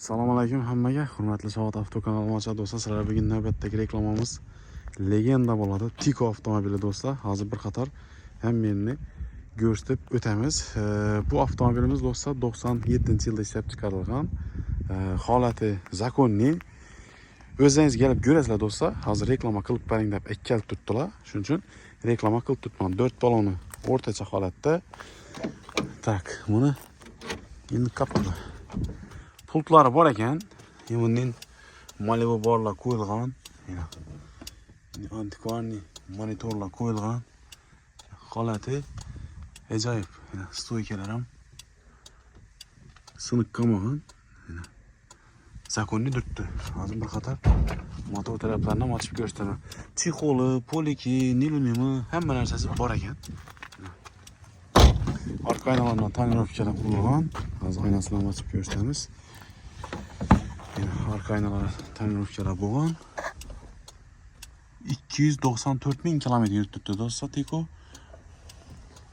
Assalomu alaykum hammaga. Hurmatli Savat avtokanal ochadi do'stlar. Sizlar bugun navbatdagi reklamamiz legenda bo'ladi. Tiko avtomobili do'stlar. Hozir bir qator hammanni ko'rsatib o'tamiz. Bu avtomobilimiz do'stlar 97-yilda ishlab chiqarilgan. Holati zakonni. O'zingiz kelib ko'rasizlar do'stlar. Hozir reklama qilib bering deb ikkal tutdilar. Shuning uchun reklama qilib tutman. 4 baloni o'rtacha holatda. Tak, buni endi kapadim. Pultlari bor ekan. Bundan malibu borlar qo'yilgan. Antikvarniy monitorlar qo'yilgan. Holati ajoyib. Stoykalar ham siniq qolmagan. Zakonni durtdi. Hozir bir qator motor taraflarini ham ochib ko'rsataman. Chexoli, poliki, nilunimi hamma narsasi bor ekan. Orqa aynalardan tonirovkalar qurilgan. Hozir oynasini ochib ko'rsatamiz. Arka aynalar tonirovkalar bo'lgan. 294 ming kilometr yuribdi do'stlar Tiko.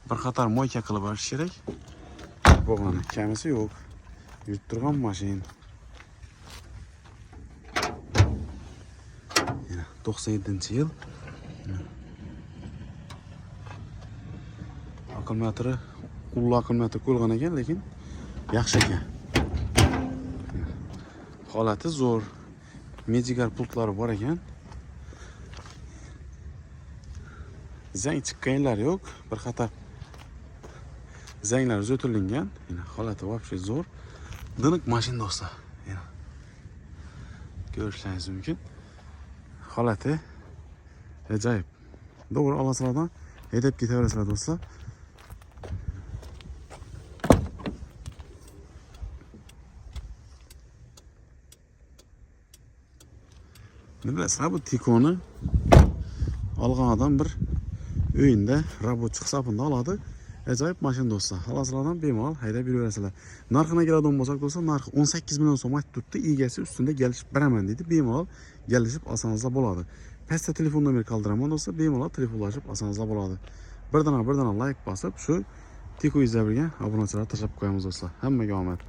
Bir qator moyka qilib berish kerak. Bo'lgan kamisi yo'q. Yurib turgan mashina. 97-yil. Akkumulyatori qullu akkumulyator qo'yilgan ekan, lekin yaxshi ekan. Holati zo'r. Medigar pultlari bor ekan. Zang chiqqanlar yo'q. Bir qator zanglar o'tirilgan. Holati вообще zo'r. Diniq mashina do'stlar. Ko'rishingiz mumkin. Holati ajoyib. To'g'ri olasizlardan haydab ketaverasizlar do'stlar. Bilasizlar, bu Tikoni olgan odam bir uyinda robotchi hisobida oladi. Ajoyib mashina do'stlar. Olasizlardan bemalol haydab yuraverasizlar. Narxini keladigan bo'lsak do'stlar, narxi 18 million so'm aytib turibdi. Egasi ustunda kelishib beraman dedi. Bemalol kelishib olsangiz bo'ladi. Pastda telefon nomeri qoldiraman do'stlar. Bemalol telefonlashib olsangiz bo'ladi. Birdan like bosib, shu Tiko izlab yurgan obunachilarga tashlab qo'yamiz do'stlar. Hammaga omad.